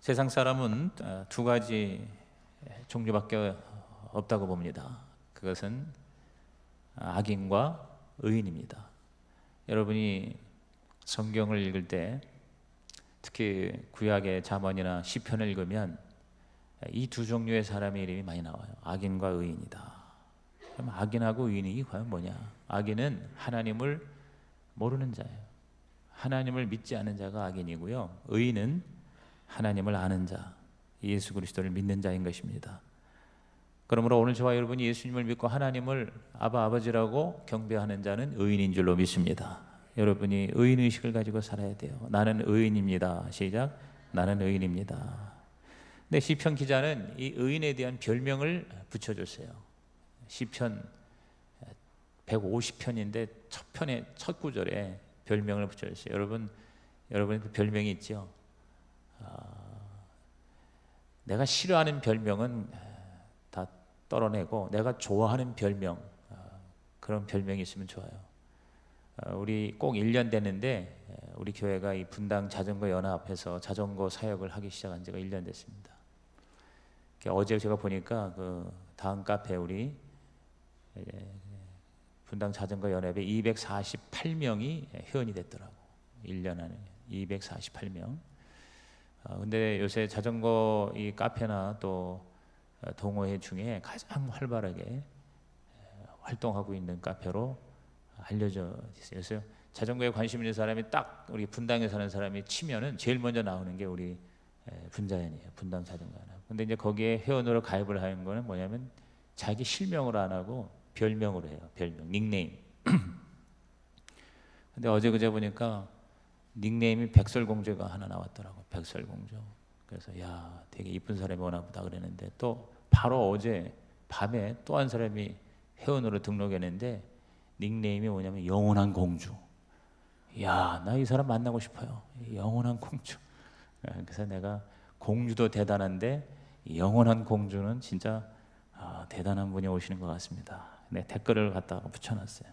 세상 사람은 두 가지 종류밖에 없다고 봅니다. 그것은 악인과 의인입니다. 여러분이 성경을 읽을 때 특히 구약의 잠언이나 시편을 읽으면 이 두 종류의 사람의 이름이 많이 나와요. 악인과 의인이다. 그럼 악인하고 의인이 과연 뭐냐? 악인은 하나님을 모르는 자예요. 하나님을 믿지 않는 자가 악인이고요. 의인은 하나님을 아는 자, 예수 그리스도를 믿는 자인 것입니다. 그러므로 오늘 저와 여러분이 예수님을 믿고 하나님을 아버지라고 경배하는 자는 의인인 줄로 믿습니다. 여러분이 의인의식을 가지고 살아야 돼요. 나는 의인입니다. 시작. 나는 의인입니다. 근데 시편 기자는 이 의인에 대한 별명을 붙여줬어요. 시편 150편인데 첫 편의 첫 구절에 별명을 붙여줬어요. 여러분의 별명이 있죠? 내가 싫어하는 별명은 다 떨어내고 내가 좋아하는 별명, 그런 별명이 있으면 좋아요. 우리 꼭 1년 됐는데 우리 교회가 이 분당 자전거 연합에서 자전거 사역을 하기 시작한 지가 1년 됐습니다. 어제 제가 보니까 그 다음 카페 우리 분당 자전거 연합에 248명이 회원이 됐더라고. 1년 안에 248명. 근데 요새 자전거 이 카페나 또 동호회 중에 가장 활발하게 활동하고 있는 카페로 알려져 있어요. 그래서 자전거에 관심 있는 사람이 딱 우리 분당에 사는 사람이 치면은 제일 먼저 나오는 게 우리 분자연이에요. 분당 자전거 연합. 근데 이제 거기에 회원으로 가입을 하는 거는 뭐냐면 자기 실명으로 안 하고 별명으로 해요. 별명, 닉네임. 근데 어제 그제 보니까 닉네임이 백설공주가 하나 나왔더라고. 백설공주. 그래서 야, 되게 이쁜 사람이 오나 보다 그랬는데 또 바로 어제 밤에 또 한 사람이 회원으로 등록했는데 닉네임이 뭐냐면 영원한 공주. 야, 나 이 사람 만나고 싶어요. 영원한 공주. 그래서 내가 공주도 대단한데 영원한 공주는 진짜 대단한 분이 오시는 것 같습니다. 네, 댓글을 갖다가 붙여놨어요.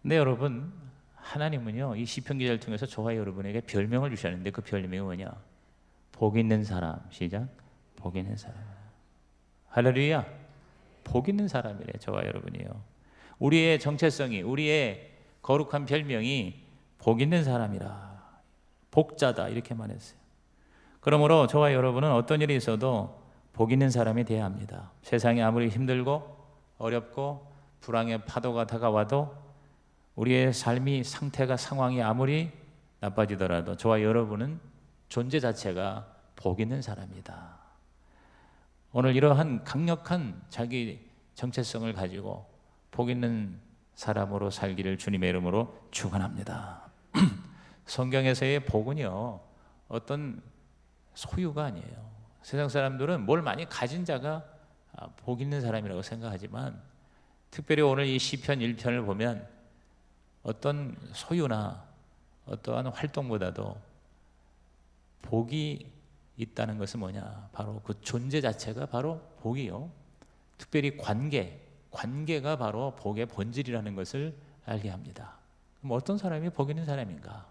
근데 여러분, 하나님은요 이 시편 기자를 통해서 저와 여러분에게 별명을 주셨는데 그 별명이 뭐냐? 복 있는 사람. 시작. 복 있는 사람. 할렐루야. 복 있는 사람이래. 저와 여러분이요. 우리의 정체성이, 우리의 거룩한 별명이 복 있는 사람이라, 복자다 이렇게 말했어요. 그러므로 저와 여러분은 어떤 일이 있어도 복 있는 사람이 돼야 합니다. 세상이 아무리 힘들고 어렵고 불황의 파도가 다가와도 우리의 삶이, 상태가, 상황이 아무리 나빠지더라도 저와 여러분은 존재 자체가 복 있는 사람이다. 오늘 이러한 강력한 자기 정체성을 가지고 복 있는 사람으로 살기를 주님의 이름으로 축원합니다. 성경에서의 복은요 어떤 소유가 아니에요. 세상 사람들은 뭘 많이 가진 자가 복 있는 사람이라고 생각하지만 특별히 오늘 이 시편 1편을 보면 어떤 소유나 어떠한 활동보다도 복이 있다는 것은 뭐냐? 바로 그 존재 자체가 바로 복이요. 특별히 관계가 바로 복의 본질이라는 것을 알게 합니다. 그럼 어떤 사람이 복 있는 사람인가?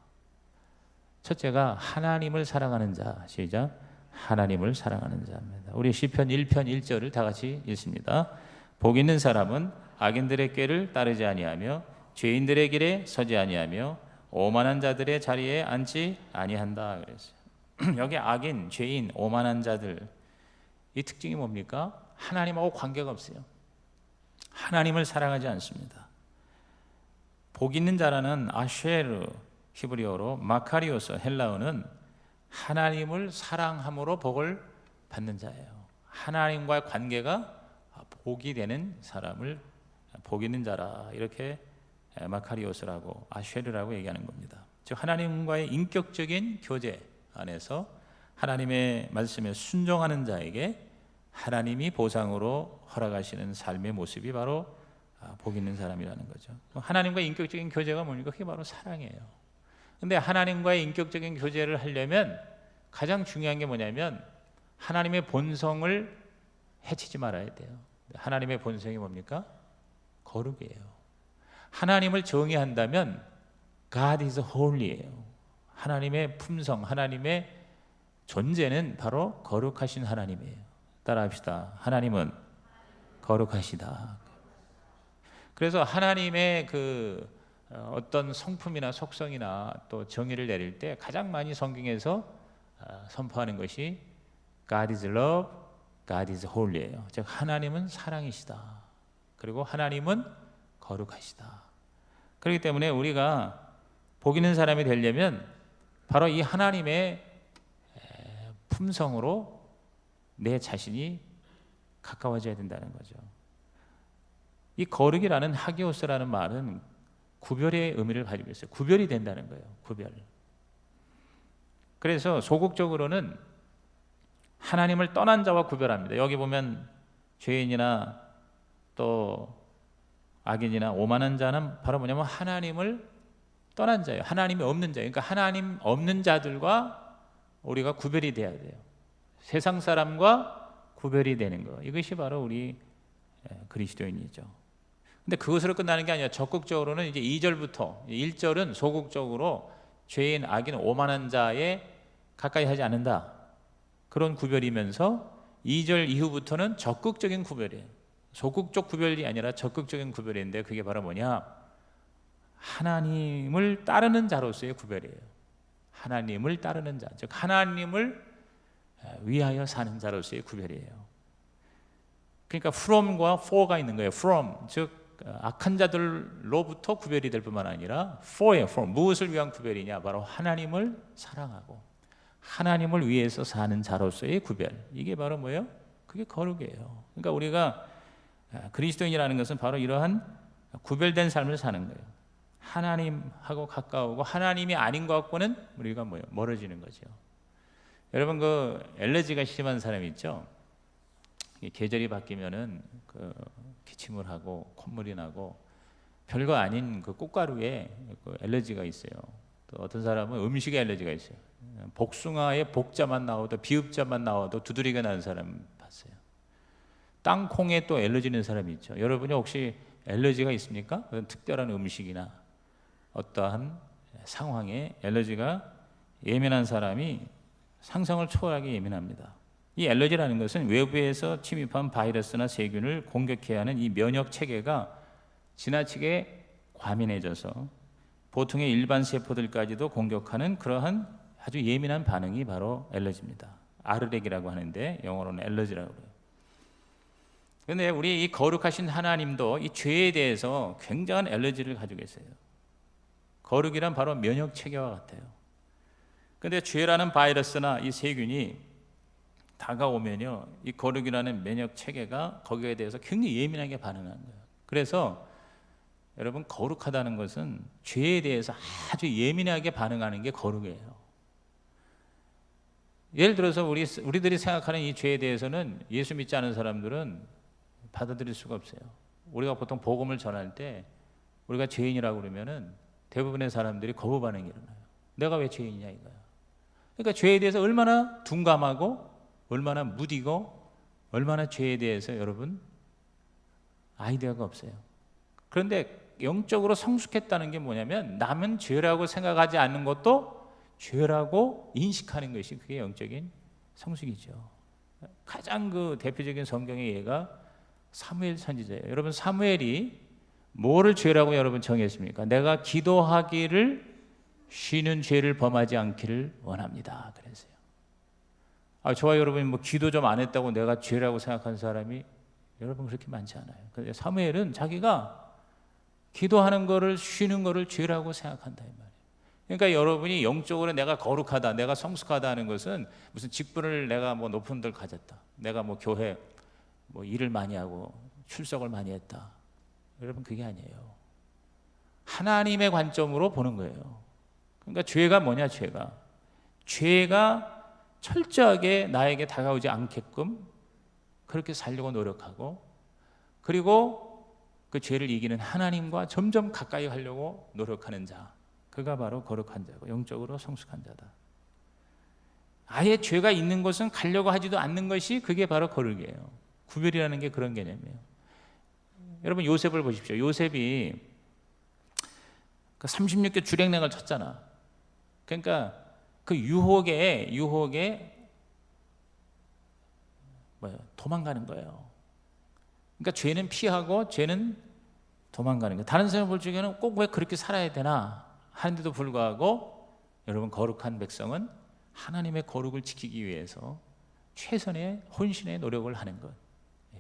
첫째가 하나님을 사랑하는 자. 시작. 하나님을 사랑하는 자입니다. 우리 시편 1편 1절을 다 같이 읽습니다. 복 있는 사람은 악인들의 꾀를 따르지 아니하며 죄인들의 길에 서지 아니하며 오만한 자들의 자리에 앉지 아니한다 그랬어요. 여기 악인, 죄인, 오만한 자들, 이 특징이 뭡니까? 하나님하고 관계가 없어요. 하나님을 사랑하지 않습니다. 복 있는 자라는 아쉐르, 히브리어로 마카리오스, 헬라어는 하나님을 사랑함으로 복을 받는 자예요. 하나님과의 관계가 복이 되는 사람을 복 있는 자라 이렇게 마카리오스라고 아쉐르라고 얘기하는 겁니다. 즉 하나님과의 인격적인 교제 안에서 하나님의 말씀에 순종하는 자에게 하나님이 보상으로 허락하시는 삶의 모습이 바로 복 있는 사람이라는 거죠. 하나님과의 인격적인 교제가 뭡니까? 그게 바로 사랑이에요. 근데 하나님과의 인격적인 교제를 하려면 가장 중요한 게 뭐냐면 하나님의 본성을 해치지 말아야 돼요. 하나님의 본성이 뭡니까? 거룩이에요. 하나님을 정의한다면 God is holy예요. 하나님의 품성, 하나님의 존재는 바로 거룩하신 하나님이에요. 따라합시다. 하나님은 거룩하시다. 그래서 하나님의 그 어떤 성품이나 속성이나 또 정의를 내릴 때 가장 많이 성경에서 선포하는 것이 God is love, God is holy예요. 즉 하나님은 사랑이시다. 그리고 하나님은 거룩하시다. 그렇기 때문에 우리가 복 있는 사람이 되려면 바로 이 하나님의 품성으로 내 자신이 가까워져야 된다는 거죠. 이 거룩이라는 하기오스라는 말은 구별의 의미를 가지고 있어요. 구별이 된다는 거예요. 구별. 그래서 소극적으로는 하나님을 떠난 자와 구별합니다. 여기 보면 죄인이나 또 악인이나 오만한 자는 바로 뭐냐면 하나님을 떠난 자예요. 하나님이 없는 자예요. 그러니까 하나님 없는 자들과 우리가 구별이 돼야 돼요. 세상 사람과 구별이 되는 거. 이것이 바로 우리 그리스도인이죠. 근데 그것으로 끝나는 게 아니라 적극적으로는 이제 2절부터 1절은 소극적으로 죄인, 악인, 오만한 자에 가까이 하지 않는다. 그런 구별이면서 2절 이후부터는 적극적인 구별이에요. 소극적 구별이 아니라 적극적인 구별인데 그게 바로 뭐냐? 하나님을 따르는 자로서의 구별이에요. 하나님을 따르는 자, 즉 하나님을 위하여 사는 자로서의 구별이에요. 그러니까 from과 for가 있는 거예요. from, 즉 악한 자들로부터 구별이 될 뿐만 아니라 for예요. for, 무엇을 위한 구별이냐? 바로 하나님을 사랑하고 하나님을 위해서 사는 자로서의 구별. 이게 바로 뭐예요? 그게 거룩이에요. 그러니까 우리가 그리스도인이라는 것은 바로 이러한 구별된 삶을 사는 거예요. 하나님하고 가까우고 하나님이 아닌 것과는 우리가 뭐예요? 멀어지는 거죠. 여러분 그 엘러지가 심한 사람 있죠? 계절이 바뀌면은 그 기침을 하고 콧물이 나고 별거 아닌 그 꽃가루에 그 엘러지가 있어요. 또 어떤 사람은 음식에 엘러지가 있어요. 복숭아에 복자만 나와도 비읍자만 나와도 두드리가 나는 사람 봤어요. 땅콩에 또 엘러지 있는 사람이 있죠. 여러분이 혹시 엘러지가 있습니까? 그런 특별한 음식이나 어떠한 상황에 엘러지가 예민한 사람이 상상을 초월하게 예민합니다. 이 엘러지라는 것은 외부에서 침입한 바이러스나 세균을 공격해야 하는 이 면역 체계가 지나치게 과민해져서 보통의 일반 세포들까지도 공격하는 그러한 아주 예민한 반응이 바로 엘러지입니다. 아르렉이라고 하는데 영어로는 엘러지라고 해요. 그런데 우리 이 거룩하신 하나님도 이 죄에 대해서 굉장한 엘러지를 가지고 계세요. 거룩이란 바로 면역 체계와 같아요. 그런데 죄라는 바이러스나 이 세균이 다가오면요, 이 거룩이라는 면역 체계가 거기에 대해서 굉장히 예민하게 반응하는 거예요. 그래서 여러분 거룩하다는 것은 죄에 대해서 아주 예민하게 반응하는 게 거룩이에요. 예를 들어서 우리들이 생각하는 이 죄에 대해서는 예수 믿지 않은 사람들은 받아들일 수가 없어요. 우리가 보통 복음을 전할 때 우리가 죄인이라고 그러면은 대부분의 사람들이 거부 반응이 일어나요. 내가 왜 죄인이냐 이거야. 그러니까 죄에 대해서 얼마나 둔감하고 얼마나 무디고 얼마나 죄에 대해서 여러분 아이디어가 없어요. 그런데 영적으로 성숙했다는 게 뭐냐면 남은 죄라고 생각하지 않는 것도 죄라고 인식하는 것이 그게 영적인 성숙이죠. 가장 그 대표적인 성경의 예가 사무엘 선지자예요. 여러분 사무엘이 뭐를 죄라고 여러분 정했습니까? 내가 기도하기를 쉬는 죄를 범하지 않기를 원합니다. 그랬어요. 저와 여러분이 뭐 기도 좀 안 했다고 내가 죄라고 생각하는 사람이 여러분 그렇게 많지 않아요. 그런데 사무엘은 자기가 기도하는 거를 쉬는 거를 죄라고 생각한다 이 말이에요. 그러니까 여러분이 영적으로 내가 거룩하다, 내가 성숙하다는 것은 무슨 직분을 내가 뭐 높은 데 가졌다, 내가 뭐 교회 뭐 일을 많이 하고 출석을 많이 했다. 여러분 그게 아니에요. 하나님의 관점으로 보는 거예요. 그러니까 죄가 뭐냐? 죄가 철저하게 나에게 다가오지 않게끔 그렇게 살려고 노력하고 그리고 그 죄를 이기는 하나님과 점점 가까이 하려고 노력하는 자, 그가 바로 거룩한 자고 영적으로 성숙한 자다. 아예 죄가 있는 곳은 가려고 하지도 않는 것이 그게 바로 거룩이에요. 구별이라는 게 그런 개념이에요. 여러분 요셉을 보십시오. 요셉이 그 36개 주랭랭을 쳤잖아. 그러니까 그 유혹에 도망가는 거예요. 그러니까 죄는 피하고 죄는 도망가는 거예요. 다른 사람 볼 적에는 꼭 왜 그렇게 살아야 되나 하는데도 불구하고 여러분, 거룩한 백성은 하나님의 거룩을 지키기 위해서 최선의 혼신의 노력을 하는 것,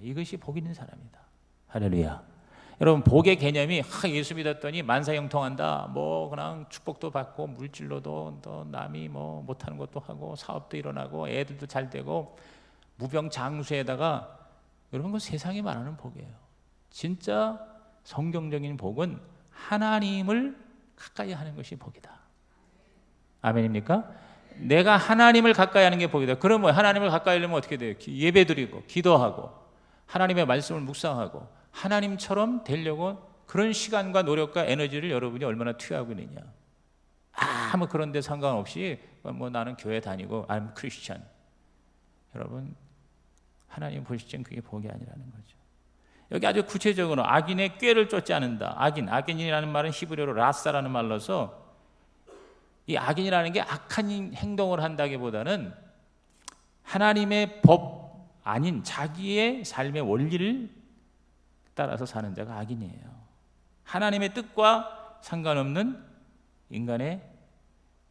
이것이 복 있는 사람이다. 할렐루야. 여러분, 복의 개념이 예수 믿었더니 만사형통한다, 그냥 축복도 받고 물질로도 또 남이 못하는 것도 하고 사업도 일어나고 애들도 잘 되고 무병장수에다가, 여러분, 그 세상이 말하는 복이에요. 진짜 성경적인 복은 하나님을 가까이 하는 것이 복이다. 아멘입니까? 내가 하나님을 가까이 하는 게 복이다. 그러면 하나님을 가까이 하려면 어떻게 돼요? 예배드리고 기도하고 하나님의 말씀을 묵상하고 하나님처럼 되려고 그런 시간과 노력과 에너지를 여러분이 얼마나 투여하고 있느냐. 그런 데 상관없이 나는 교회 다니고 I'm Christian. 여러분, 하나님 보실 땐 그게 복이 아니라는 거죠. 여기 아주 구체적으로 악인의 꾀를 쫓지 않는다. 악인이라는 말은 히브리어로 라사라는 말로서, 이 악인이라는 게 악한 행동을 한다기보다는 하나님의 법 아닌 자기의 삶의 원리를 따라서 사는 자가 악인이에요. 하나님의 뜻과 상관없는 인간의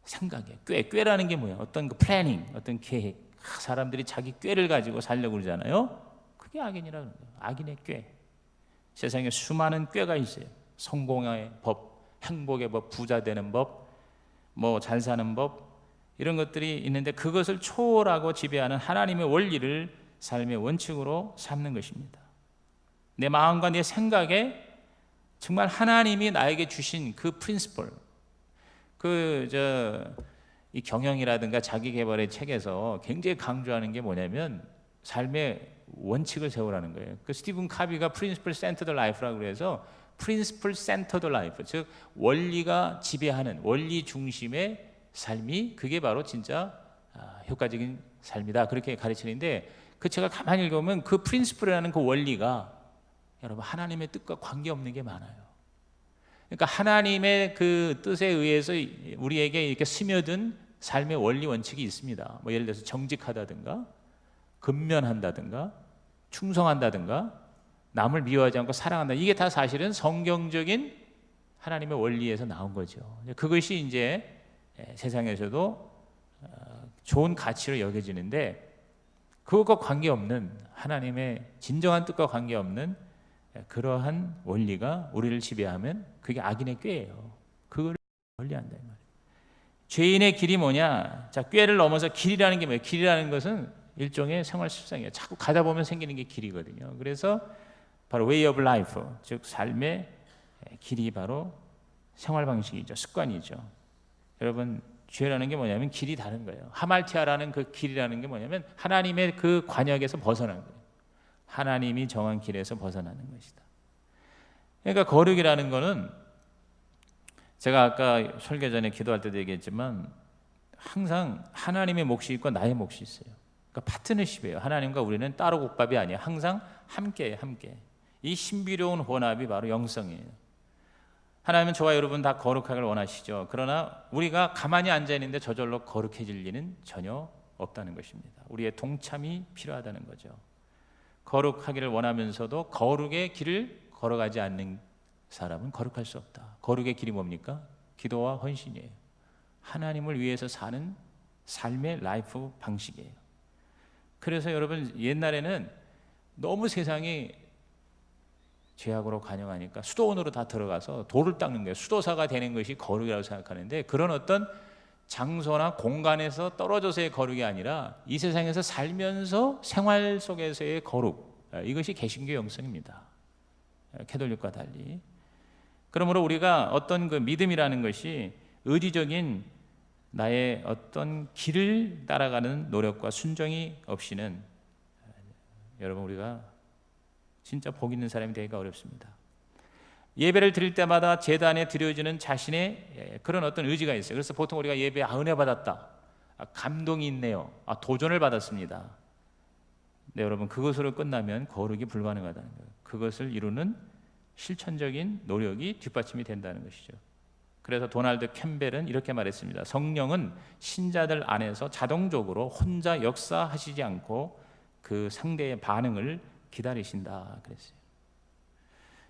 생각이에요. 꾀라는 게 뭐예요? 어떤 플래닝, 어떤 계획. 사람들이 자기 꾀를 가지고 살려고 그러잖아요. 그게 악인이라는 거예요. 악인의 꾀. 세상에 수많은 꾀가 있어요. 성공의 법, 행복의 법, 부자 되는 법, 잘 사는 법, 이런 것들이 있는데 그것을 초월하고 지배하는 하나님의 원리를 삶의 원칙으로 삼는 것입니다. 내 마음과 내 생각에 정말 하나님이 나에게 주신 그 프린시플, 이 경영이라든가 자기개발의 책에서 굉장히 강조하는 게 뭐냐면 삶의 원칙을 세우라는 거예요. 그 스티븐 카비가 프린시플 센터드 라이프라고 그래서 프린시플 센터드 라이프, 즉 원리가 지배하는 원리 중심의 삶이 그게 바로 진짜 효과적인 삶이다, 그렇게 가르치는데, 그 책을 가만히 읽어보면 그 프린시플이라는 그 원리가 여러분 하나님의 뜻과 관계없는 게 많아요. 그러니까 하나님의 그 뜻에 의해서 우리에게 이렇게 스며든 삶의 원리 원칙이 있습니다. 예를 들어서 정직하다든가 근면한다든가 충성한다든가 남을 미워하지 않고 사랑한다. 이게 다 사실은 성경적인 하나님의 원리에서 나온 거죠. 그것이 이제 세상에서도 좋은 가치로 여겨지는데, 그것과 관계없는 하나님의 진정한 뜻과 관계없는 그러한 원리가 우리를 지배하면 그게 악인의 꾀예요. 그걸 멀리한다 이 말이에요. 죄인의 길이 뭐냐? 자, 꾀를 넘어서 길이라는 게 뭐예요? 길이라는 것은 일종의 생활 습성이에요. 자꾸 가다 보면 생기는 게 길이거든요. 그래서 바로 way of life, 즉 삶의 길이 바로 생활 방식이죠. 습관이죠. 여러분, 죄라는 게 뭐냐면 길이 다른 거예요. 하말티아라는 그 길이라는 게 뭐냐면 하나님의 그 관역에서 벗어난 거예요. 하나님이 정한 길에서 벗어나는 것이다. 그러니까 거룩이라는 거는 제가 아까 설교 전에 기도할 때도 얘기했지만 항상 하나님의 몫이 있고 나의 몫이 있어요. 그러니까 파트너십이에요. 하나님과 우리는 따로 국밥이 아니에요. 항상 함께해요. 함께. 이 신비로운 혼합이 바로 영성이에요. 하나님은 저와 여러분 다 거룩하기를 원하시죠. 그러나 우리가 가만히 앉아 있는데 저절로 거룩해질 리는 전혀 없다는 것입니다. 우리의 동참이 필요하다는 거죠. 거룩하기를 원하면서도 거룩의 길을 걸어가지 않는 사람은 거룩할 수 없다. 거룩의 길이 뭡니까? 기도와 헌신이에요. 하나님을 위해서 사는 삶의 라이프 방식이에요. 그래서 여러분, 옛날에는 너무 세상이 죄악으로 관영하니까 수도원으로 다 들어가서 돌을 닦는 거예요. 수도사가 되는 것이 거룩이라고 생각하는데, 그런 어떤 장소나 공간에서 떨어져서의 거룩이 아니라 이 세상에서 살면서 생활 속에서의 거룩, 이것이 개신교 영성입니다. 캐톨릭과 달리. 그러므로 우리가 어떤 그 믿음이라는 것이 의지적인 나의 어떤 길을 따라가는 노력과 순종이 없이는 여러분, 우리가 진짜 복 있는 사람이 되기가 어렵습니다. 예배를 드릴 때마다 제단에 드려지는 자신의 그런 어떤 의지가 있어요. 그래서 보통 우리가 예배에 은혜 받았다, 감동이 있네요, 도전을 받았습니다. 네, 여러분, 그것으로 끝나면 거룩이 불가능하다는 거예요. 그것을 이루는 실천적인 노력이 뒷받침이 된다는 것이죠. 그래서 도널드 캠벨은 이렇게 말했습니다. 성령은 신자들 안에서 자동적으로 혼자 역사하시지 않고 그 그 상대의 반응을 기다리신다 그랬어요.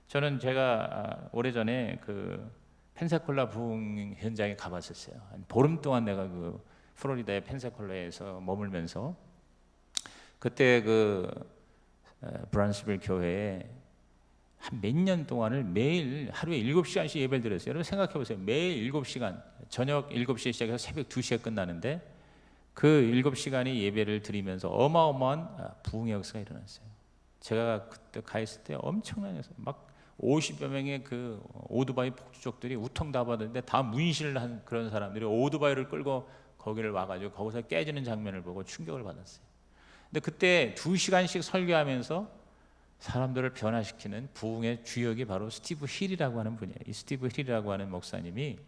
저는 제가 오래전에 그 펜사콜라 부흥 현장에 가봤었어요. 한 보름 동안 내가 그 플로리다의 펜사콜라에서 머물면서 그때 그 브란스빌 교회에 한 몇 년 동안을 매일 하루에 7시간씩 예배를 드렸어요. 여러분 생각해 보세요. 매일 7시간, 저녁 7시에 시작해서 새벽 2시에 끝나는데 그 7시간의 예배를 드리면서 어마어마한 부흥의 역사가 일어났어요. 제가 그때 가 있을 때 엄청난 막 50여 명의 그 오토바이 폭주족들이 우통다받았는데 다 문신을 한 그런 사람들이 오토바이를 끌고 거기를 와가지고 거기서 깨지는 장면을 보고 충격을 받았어요. 근데 그때 2시간씩 설교하면서 사람들을 변화시키는 부흥의 주역이 바로 스티브 힐이라고 하는 분이에요. 이 스티브 힐이라고 하는 목사님이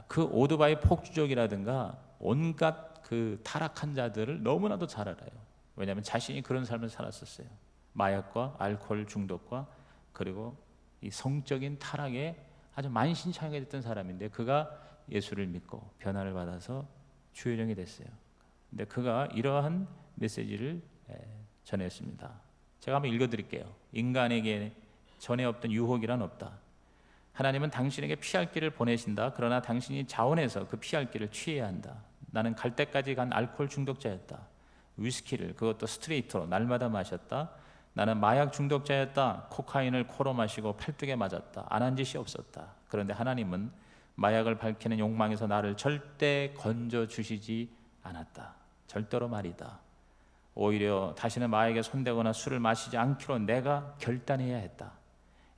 그 오토바이 폭주족이라든가 온갖 그 타락한 자들을 너무나도 잘 알아요. 왜냐하면 자신이 그런 삶을 살았었어요. 마약과 알코올 중독과 그리고 이 성적인 타락에 아주 만신창이가 됐던 사람인데 그가 예수를 믿고 변화를 받아서 주요정이 됐어요. 근데 그가 이러한 메시지를 전했습니다. 제가 한번 읽어드릴게요. 인간에게 전에 없던 유혹이란 없다. 하나님은 당신에게 피할 길을 보내신다. 그러나 당신이 자원해서 그 피할 길을 취해야 한다. 나는 갈 때까지 간 알코올 중독자였다. 위스키를 그것도 스트레이트로 날마다 마셨다. 나는 마약 중독자였다. 코카인을 코로 마시고 팔뚝에 맞았다. 안 한 짓이 없었다. 그런데 하나님은 마약을 밝히는 욕망에서 나를 절대 건져주시지 않았다. 절대로 말이다. 오히려 다시는 마약에 손대거나 술을 마시지 않기로 내가 결단해야 했다.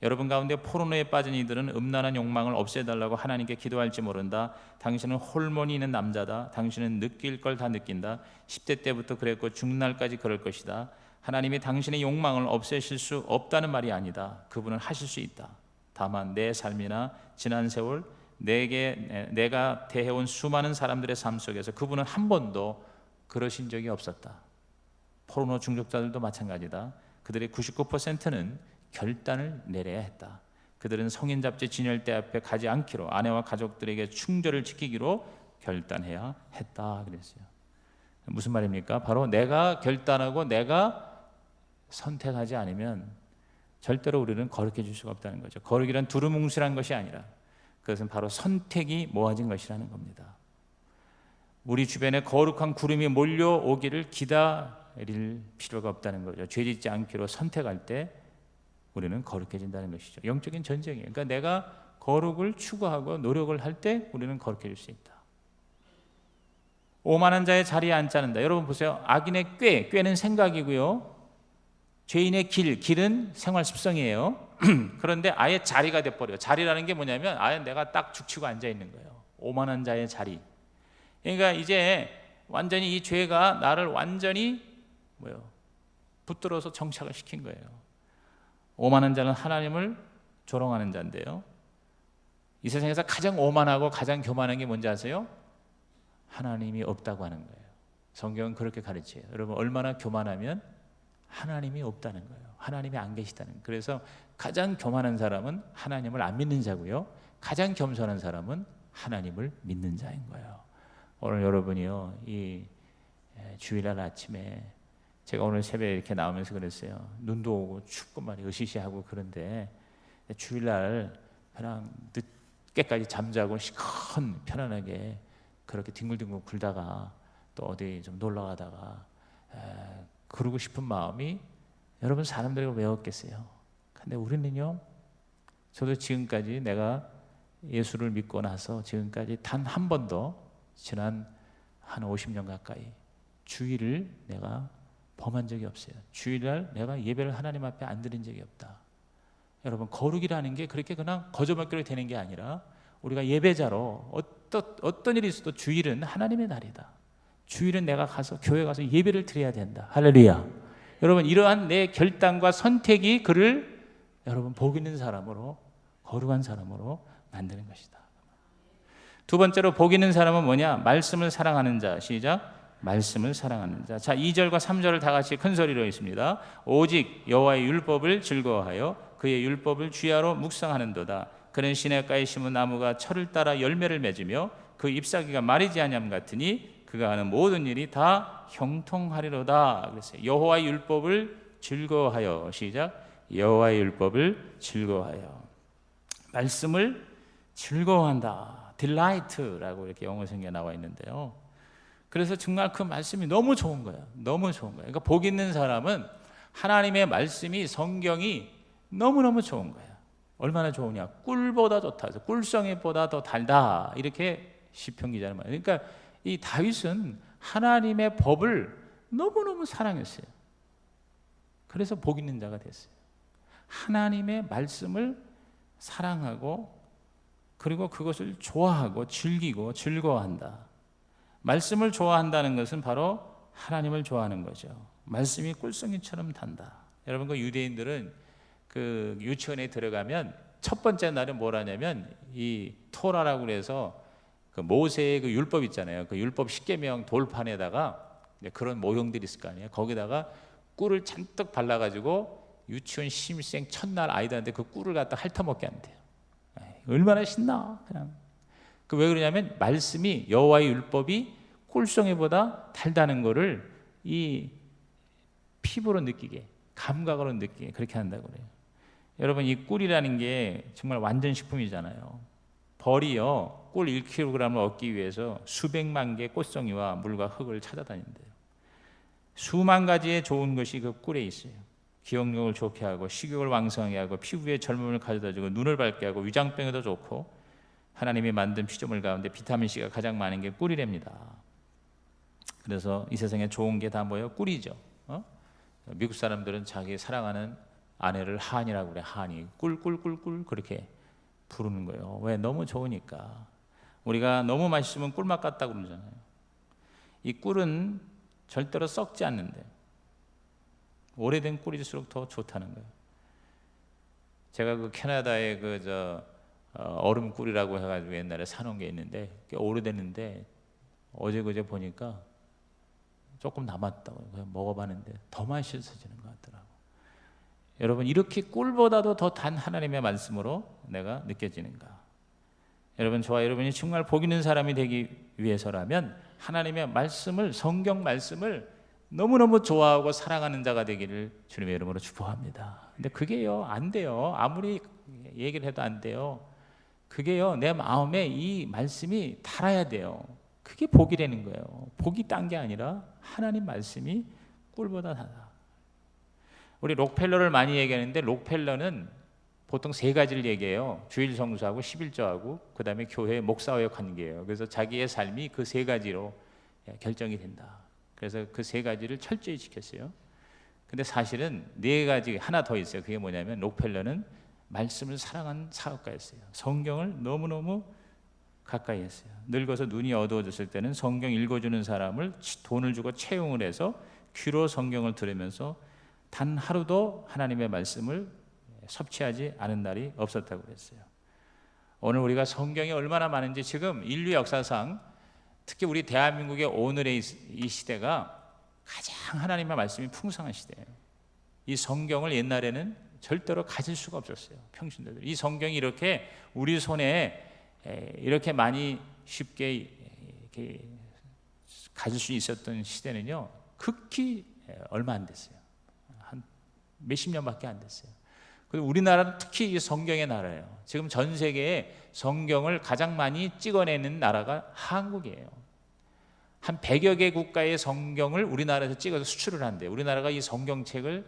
여러분 가운데 포르노에 빠진 이들은 음란한 욕망을 없애달라고 하나님께 기도할지 모른다. 당신은 호르몬이 있는 남자다. 당신은 느낄 걸 다 느낀다. 10대 때부터 그랬고 죽날까지 그럴 것이다. 하나님이 당신의 욕망을 없애실 수 없다는 말이 아니다. 그분은 하실 수 있다. 다만 내 삶이나 지난 세월 내가 대해온 수많은 사람들의 삶 속에서 그분은 한 번도 그러신 적이 없었다. 포르노 중독자들도 마찬가지다. 그들의 99%는 결단을 내려야 했다. 그들은 성인 잡지 진열대 앞에 가지 않기로 아내와 가족들에게 충절을 지키기로 결단해야 했다 그랬어요. 무슨 말입니까? 바로 내가 결단하고 내가 선택하지 않으면 절대로 우리는 거룩해 질 수가 없다는 거죠. 거룩이란 두루뭉술한 것이 아니라 그것은 바로 선택이 모아진 것이라는 겁니다. 우리 주변에 거룩한 구름이 몰려오기를 기다릴 필요가 없다는 거죠. 죄짓지 않기로 선택할 때 우리는 거룩해진다는 것이죠. 영적인 전쟁이에요. 그러니까 내가 거룩을 추구하고 노력을 할 때 우리는 거룩해질 수 있다. 오만한 자의 자리에 앉지 않는다. 여러분 보세요. 악인의 꾀는 생각이고요. 죄인의 길은 생활 습성이에요. 그런데 아예 자리가 돼버려요. 자리라는 게 뭐냐면 아예 내가 딱 죽치고 앉아 있는 거예요. 오만한 자의 자리. 그러니까 이제 완전히 이 죄가 나를 완전히 붙들어서 정착을 시킨 거예요. 오만한 자는 하나님을 조롱하는 자인데요. 이 세상에서 가장 오만하고 가장 교만한 게 뭔지 아세요? 하나님이 없다고 하는 거예요. 성경은 그렇게 가르쳐요. 여러분 얼마나 교만하면 하나님이 없다는 거예요. 하나님이 안 계시다는 거예요. 그래서 가장 교만한 사람은 하나님을 안 믿는 자고요. 가장 겸손한 사람은 하나님을 믿는 자인 거예요. 오늘 여러분이요, 이 주일날 아침에 제가 오늘 새벽에 이렇게 나오면서 그랬어요. 눈도 오고 춥고 말이에요. 으시시하고 그런데 주일날 그냥 늦게까지 잠자고 시큰 편안하게 그렇게 뒹굴뒹굴 굴다가 또 어디 좀 놀러 가다가 그러고 싶은 마음이 여러분 사람들이 왜 없겠어요? 근데 우리는요, 저도 지금까지 내가 예수를 믿고 나서 지금까지 단 한 번도 지난 한 50년 가까이 주일을 내가 범한 적이 없어요. 주일날 내가 예배를 하나님 앞에 안 드린 적이 없다. 여러분 거룩이라는 게 그렇게 그냥 거저먹기로 되는 게 아니라 우리가 예배자로 어떤 일이 있어도 주일은 하나님의 날이다. 주일은 내가 가서 교회 가서 예배를 드려야 된다. 할렐루야. 여러분 이러한 내 결단과 선택이 그를 여러분 복 있는 사람으로 거룩한 사람으로 만드는 것이다. 두 번째로 복 있는 사람은 뭐냐? 말씀을 사랑하는 자. 시작. 말씀을 사랑하는 자. 자, 2절과 3절을 다 같이 큰 소리로 읽습니다. 오직 여호와의 율법을 즐거워하여 그의 율법을 주야로 묵상하는도다. 그는 시냇가에 심은 나무가 철을 따라 열매를 맺으며 그 잎사귀가 마르지 아니함 같으니 그가 하는 모든 일이 다 형통하리로다 그랬어요. 여호와의 율법을 즐거워하여, 시작, 여호와의 율법을 즐거워하여. 말씀을 즐거워한다, delight라고 이렇게 영어 성경에 나와 있는데요. 그래서 정말 그 말씀이 너무 좋은 거예요. 너무 좋은 거예요. 그러니까 복 있는 사람은 하나님의 말씀이, 성경이 너무너무 좋은 거예요. 얼마나 좋으냐, 꿀보다 좋다, 꿀성잎보다 더 달다, 이렇게 시편 기자는 말이에요. 그러니까 이 다윗은 하나님의 법을 너무너무 사랑했어요. 그래서 복 있는 자가 됐어요. 하나님의 말씀을 사랑하고, 그리고 그것을 좋아하고 즐기고 즐거워한다. 말씀을 좋아한다는 것은 바로 하나님을 좋아하는 거죠. 말씀이 꿀송이처럼 단다. 여러분, 그 유대인들은 그 유치원에 들어가면 첫 번째 날은 뭘 하냐면, 이 토라라고 그래서 그 모세의 그 율법 있잖아요. 그 율법 10계명 돌판에다가 그런 모형들이 있을 거 아니에요. 거기다가 꿀을 잔뜩 발라가지고 유치원 신입생 첫날 아이들한테 그 꿀을 갖다 핥아먹게 한대요. 얼마나 신나. 그냥 그 왜 그러냐면, 말씀이, 여호와의 율법이 꿀송이보다 달다는 거를 이 피부로 느끼게, 감각으로 느끼게 그렇게 한다고 그래요. 여러분, 이 꿀이라는 게 정말 완전 식품이잖아요. 벌이요, 꿀 1kg을 얻기 위해서 수백만 개의 꽃송이와 물과 흙을 찾아다닌대요. 수만 가지의 좋은 것이 그 꿀에 있어요. 기억력을 좋게 하고, 식욕을 왕성하게 하고, 피부에 젊음을 가져다주고, 눈을 밝게 하고, 위장병에도 좋고, 하나님이 만든 피조물 가운데 비타민C가 가장 많은 게 꿀이랍니다. 그래서 이 세상에 좋은 게 다 뭐예요? 꿀이죠. 미국 사람들은 자기 사랑하는 아내를 한이라고 그래. 한이. 꿀꿀꿀꿀 그렇게 부르는 거예요. 왜? 너무 좋으니까. 우리가 너무 맛있으면 꿀맛 같다고 그러잖아요. 이 꿀은 절대로 썩지 않는데, 오래된 꿀일수록 더 좋다는 거예요. 제가 그 캐나다에 얼음 꿀이라고 해가지고 옛날에 사놓은 게 있는데, 꽤 오래됐는데 어제 그제 보니까 조금 남았다고 그냥 먹어봤는데 더 맛있어지는 것 같더라고. 여러분, 이렇게 꿀보다도 더 단 하나님의 말씀으로 내가 느껴지는가? 여러분, 저와 여러분이 정말 복 있는 사람이 되기 위해서라면 하나님의 말씀을, 성경 말씀을 너무너무 좋아하고 사랑하는 자가 되기를 주님의 이름으로 축복합니다. 근데 그게요, 안 돼요. 아무리 얘기를 해도 안 돼요. 그게요, 내 마음에 이 말씀이 달아야 돼요. 그게 복이라는 거예요. 복이 딴 게 아니라 하나님 말씀이 꿀보다 달아. 우리 록펠러를 많이 얘기하는데, 록펠러는 보통 세 가지를 얘기해요. 주일 성수하고 11조하고 그 다음에 교회 목사와의 관계예요. 그래서 자기의 삶이 그 세 가지로 결정이 된다. 그래서 그 세 가지를 철저히 지켰어요. 근데 사실은 네 가지, 하나 더 있어요. 그게 뭐냐면, 록펠러는 말씀을 사랑한 사역가였어요. 성경을 너무너무 가까이 했어요. 늙어서 눈이 어두워졌을 때는 성경 읽어주는 사람을 돈을 주고 채용을 해서 귀로 성경을 들으면서 단 하루도 하나님의 말씀을 섭취하지 않은 날이 없었다고 그랬어요. 오늘 우리가 성경이 얼마나 많은지, 지금 인류 역사상 특히 우리 대한민국의 오늘의 이 시대가 가장 하나님의 말씀이 풍성한 시대예요. 이 성경을 옛날에는 절대로 가질 수가 없었어요. 평신도들. 이 성경이 이렇게 우리 손에 이렇게 많이 쉽게 이렇게 가질 수 있었던 시대는요, 극히 얼마 안 됐어요. 한 몇십 년밖에 안 됐어요. 그리고 우리나라는 특히 이 성경의 나라예요. 지금 전 세계에 성경을 가장 많이 찍어내는 나라가 한국이에요. 한 100여 개 국가의 성경을 우리나라에서 찍어서 수출을 한대요. 우리나라가 이 성경책을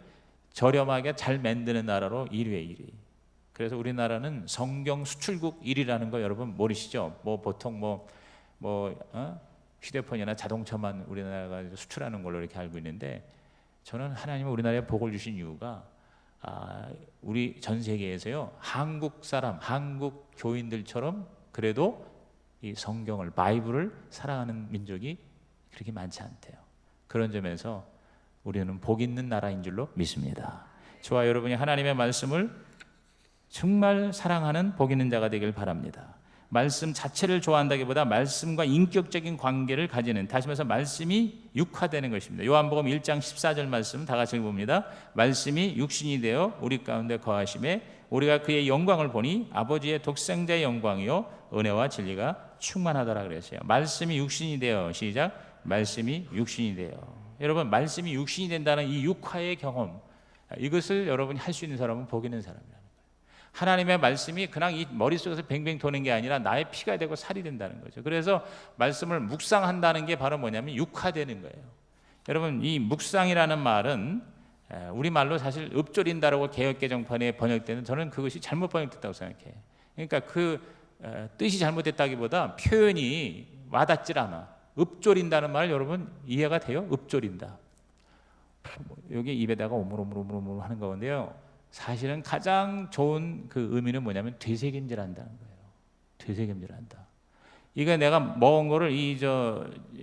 저렴하게 잘 만드는 나라로 1위에 1위. 그래서 우리나라는 성경 수출국 1위라는 거 여러분 모르시죠? 뭐 보통 휴대폰이나 자동차만 우리나라가 수출하는 걸로 이렇게 알고 있는데, 저는 하나님은 우리나라에 복을 주신 이유가 우리 전 세계에서요, 한국 사람, 한국 교인들처럼 그래도 이 성경을, 바이블을 사랑하는 민족이 그렇게 많지 않대요. 그런 점에서 우리는 복 있는 나라인 줄로 믿습니다. 저와 여러분이 하나님의 말씀을 정말 사랑하는 복 있는 자가 되길 바랍니다. 말씀 자체를 좋아한다기보다 말씀과 인격적인 관계를 가지는, 다시 말해서 말씀이 육화되는 것입니다. 요한복음 1장 14절 말씀 다 같이 읽어봅니다. 말씀이 육신이 되어 우리 가운데 거하심에 우리가 그의 영광을 보니 아버지의 독생자의 영광이요 은혜와 진리가 충만하더라 그랬어요. 말씀이 육신이 되어, 시작, 말씀이 육신이 돼요. 여러분, 말씀이 육신이 된다는 이 육화의 경험, 이것을 여러분이 할 수 있는 사람은 복 있는 사람이라는 거예요. 하나님의 말씀이 그냥 이 머릿속에서 뱅뱅 도는 게 아니라 나의 피가 되고 살이 된다는 거죠. 그래서 말씀을 묵상한다는 게 바로 뭐냐면 육화되는 거예요. 여러분, 이 묵상이라는 말은 우리말로 사실 읊조린다라고 개역개정판에 번역되는, 저는 그것이 잘못 번역됐다고 생각해요. 그러니까 그 뜻이 잘못됐다기보다 표현이 와닿질 않아. 읊조린다는 말 여러분 이해가 돼요? 읊조린다. 여기 입에다가 오물오물 하는 건데요. 사실은 가장 좋은 그 의미는 뭐냐면 되새김질한다는 거예요. 되새김질한다. 이게 내가 먹은 거를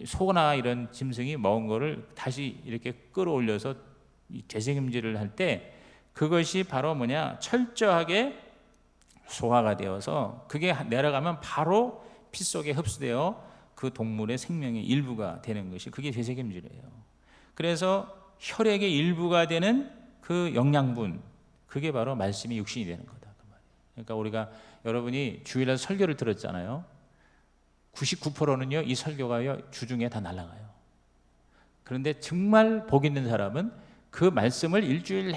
소나 이런 짐승이 먹은 거를 다시 이렇게 끌어올려서 되새김질을 할 때 그것이 바로 뭐냐, 철저하게 소화가 되어서 그게 내려가면 바로 피 속에 흡수되어 그 동물의 생명의 일부가 되는 것이, 그게 되새김질이에요. 그래서 혈액의 일부가 되는 그 영양분, 그게 바로 말씀이 육신이 되는 거다, 그 말이에요. 그러니까 우리가, 여러분이 주일날 설교를 들었잖아요. 99%는요 이 설교가요 주중에 다 날아가요. 그런데 정말 복 있는 사람은 그 말씀을 일주일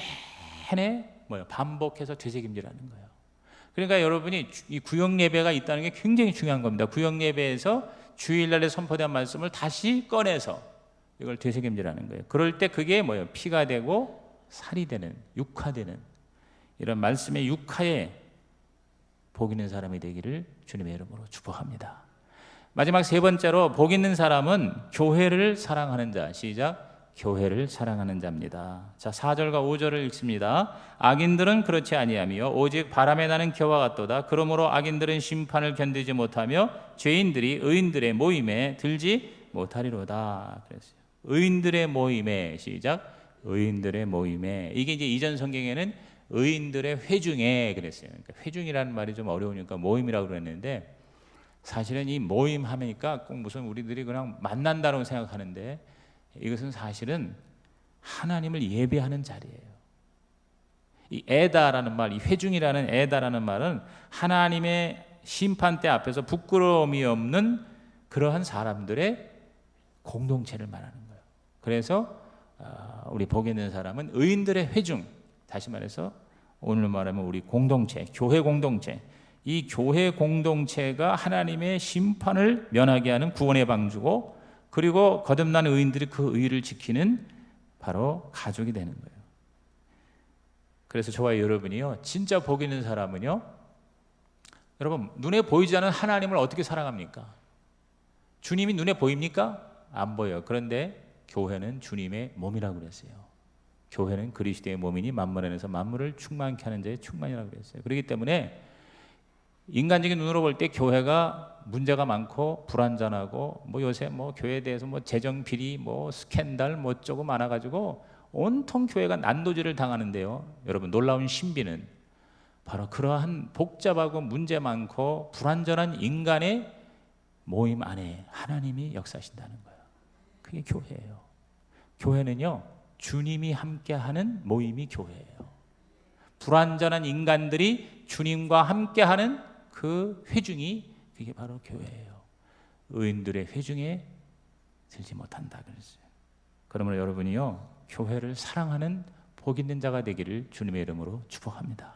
내내 반복해서 되새김질하는 거예요. 그러니까 여러분이 이 구역 예배가 있다는 게 굉장히 중요한 겁니다. 구역 예배에서 주일날에 선포된 말씀을 다시 꺼내서 이걸 되새김질하는 거예요. 그럴 때 그게 피가 되고 살이 되는, 육화되는 이런 말씀의 육화에 복 있는 사람이 되기를 주님의 이름으로 축복합니다. 마지막 세 번째로 복 있는 사람은 교회를 사랑하는 자. 시작. 교회를 사랑하는 자입니다. 자, 4절과 5절을 읽습니다. 악인들은 그렇지 아니하며 오직 바람에 나는 겨와 같도다. 그러므로 악인들은 심판을 견디지 못하며 죄인들이 의인들의 모임에 들지 못하리로다. 그랬어요. 의인들의 모임에, 시작. 의인들의 모임에. 이게 이제 이전 성경에는 의인들의 회중에 그랬어요. 그러니까 회중이라는 말이 좀 어려우니까 모임이라고 그랬는데, 사실은 이 모임 하니까 꼭 무슨 우리들이 그냥 만난다고 생각하는데, 이것은 사실은 하나님을 예배하는 자리예요. 이 에다라는 말, 이 회중이라는 에다라는 말은 하나님의 심판대 앞에서 부끄러움이 없는 그러한 사람들의 공동체를 말하는 거예요. 그래서 우리 복 있는 사람은 의인들의 회중, 다시 말해서 오늘 말하면 우리 공동체, 교회 공동체, 이 교회 공동체가 하나님의 심판을 면하게 하는 구원의 방주고, 그리고 거듭난 의인들이 그 의를 지키는 바로 가족이 되는 거예요. 그래서 저와 여러분이요, 진짜 복 있는 사람은요, 여러분 눈에 보이지 않는 하나님을 어떻게 사랑합니까? 주님이 눈에 보입니까? 안 보여요. 그런데 교회는 주님의 몸이라고 그랬어요. 교회는 그리스도의 몸이니 만물 안에서 만물을 충만케 하는 자의 충만이라고 그랬어요. 그렇기 때문에 인간적인 눈으로 볼 때 교회가 문제가 많고 불완전하고 요새 교회에 대해서 재정 비리 스캔들 어쩌고 많아가지고 온통 교회가 난도질을 당하는데요. 여러분, 놀라운 신비는 바로 그러한 복잡하고 문제 많고 불완전한 인간의 모임 안에 하나님이 역사하신다는 거예요. 그게 교회예요. 교회는요, 주님이 함께하는 모임이 교회예요. 불완전한 인간들이 주님과 함께하는 그 회중이, 그게 바로 교회예요. 의인들의 회중에 들지 못한다 그랬어요. 그러므로 여러분이요, 교회를 사랑하는 복 있는 자가 되기를 주님의 이름으로 축복합니다.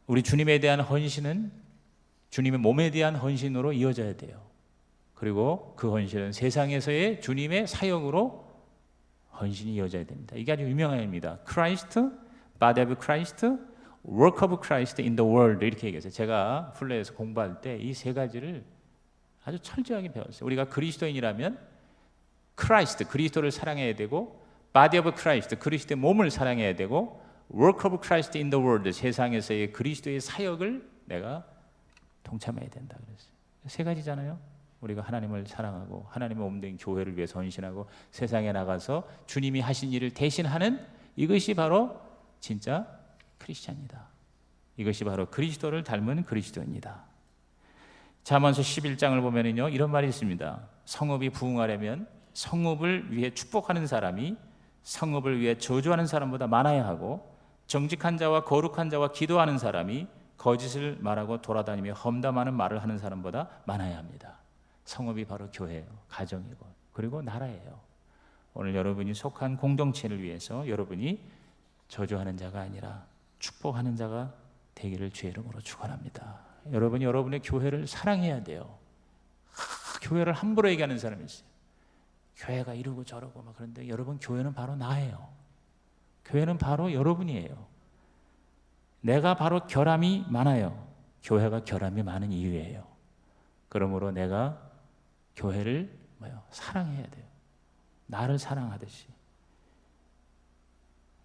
우리 주님에 대한 헌신은 주님의 몸에 대한 헌신으로 이어져야 돼요. 그리고 그 헌신은 세상에서의 주님의 사역으로 헌신이 이어져야 됩니다. 이게 아주 유명한 얘기입니다. Christ, body of Christ, work of Christ in the world, 이렇게 얘기했어요. 제가 플레이에서 공부할 때 이 세 가지를 아주 철저하게 배웠어요. 우리가 그리스도인이라면 Christ, 그리스도를 사랑해야 되고, body of Christ, 그리스도의 몸을 사랑해야 되고, work of Christ in the world, 세상에서의 그리스도의 사역을 내가 동참해야 된다 그랬어요. 세 가지잖아요. 우리가 하나님을 사랑하고 하나님의 몸된 교회를 위해서 헌신하고 세상에 나가서 주님이 하신 일을 대신하는, 이것이 바로 진짜 크리스찬이다. 이것이 바로 그리스도를 닮은 그리스도입니다. 잠언서 11장을 보면은요, 이런 말이 있습니다. 성읍이 부흥하려면 성읍을 위해 축복하는 사람이 성읍을 위해 저주하는 사람보다 많아야 하고, 정직한 자와 거룩한 자와 기도하는 사람이 거짓을 말하고 돌아다니며 험담하는 말을 하는 사람보다 많아야 합니다. 성읍이 바로 교회예요. 가정이고 그리고 나라예요. 오늘 여러분이 속한 공동체를 위해서 여러분이 저주하는 자가 아니라 축복하는 자가 되기를 주의 이름으로 축원합니다. 여러분이 여러분의 교회를 사랑해야 돼요. 교회를 함부로 얘기하는 사람이 있어요. 교회가 이러고 저러고 막 그런데 여러분 교회는 바로 나예요. 교회는 바로 여러분이에요. 내가 바로 결함이 많아요. 교회가 결함이 많은 이유예요. 그러므로 내가 교회를 사랑해야 돼요. 나를 사랑하듯이.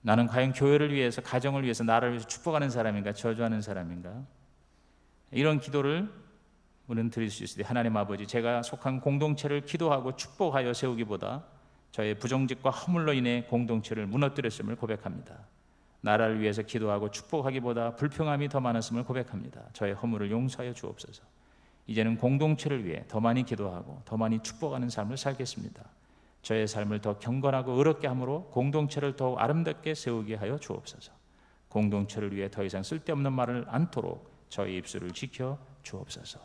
나는 과연 교회를 위해서, 가정을 위해서, 나를 위해서 축복하는 사람인가, 저주하는 사람인가? 이런 기도를 우리는 드릴 수 있을 때, 하나님 아버지, 제가 속한 공동체를 기도하고 축복하여 세우기보다 저의 부정직과 허물로 인해 공동체를 무너뜨렸음을 고백합니다. 나라를 위해서 기도하고 축복하기보다 불평함이 더 많았음을 고백합니다. 저의 허물을 용서하여 주옵소서. 이제는 공동체를 위해 더 많이 기도하고 더 많이 축복하는 삶을 살겠습니다. 저의 삶을 더 경건하고 의롭게 함으로 공동체를 더욱 아름답게 세우게 하여 주옵소서. 공동체를 위해 더 이상 쓸데없는 말을 않도록 저의 입술을 지켜 주옵소서.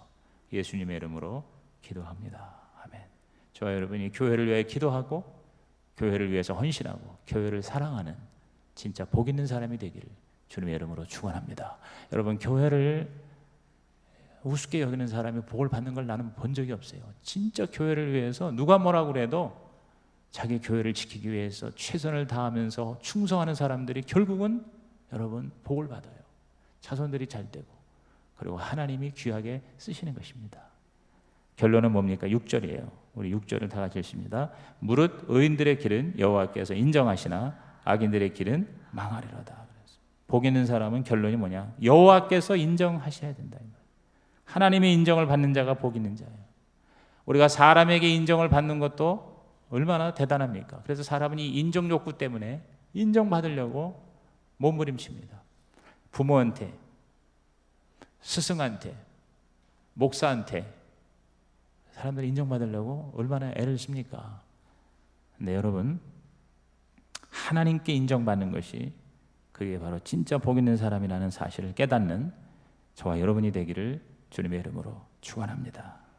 예수님의 이름으로 기도합니다. 아멘. 저와 여러분이 교회를 위해 기도하고 교회를 위해서 헌신하고 교회를 사랑하는 진짜 복 있는 사람이 되기를 주님의 이름으로 축원합니다. 여러분, 교회를 우습게 여기는 사람이 복을 받는 걸 나는 본 적이 없어요. 진짜 교회를 위해서 누가 뭐라고 그래도 자기 교회를 지키기 위해서 최선을 다하면서 충성하는 사람들이 결국은 여러분 복을 받아요. 자손들이 잘 되고 그리고 하나님이 귀하게 쓰시는 것입니다. 결론은 뭡니까? 6절이에요. 우리 6절을 다 같이 읽습니다. 무릇 의인들의 길은 여호와께서 인정하시나 악인들의 길은 망하리로다. 복 있는 사람은 결론이 뭐냐? 여호와께서 인정하셔야 된다. 하나님의 인정을 받는 자가 복 있는 자예요. 우리가 사람에게 인정을 받는 것도 얼마나 대단합니까? 그래서 사람은 이 인정 욕구 때문에 인정받으려고 몸부림칩니다. 부모한테, 스승한테, 목사한테 사람들이 인정받으려고 얼마나 애를 씁니까? 근데 여러분, 하나님께 인정받는 것이 그게 바로 진짜 복 있는 사람이라는 사실을 깨닫는 저와 여러분이 되기를 주님의 이름으로 축원합니다.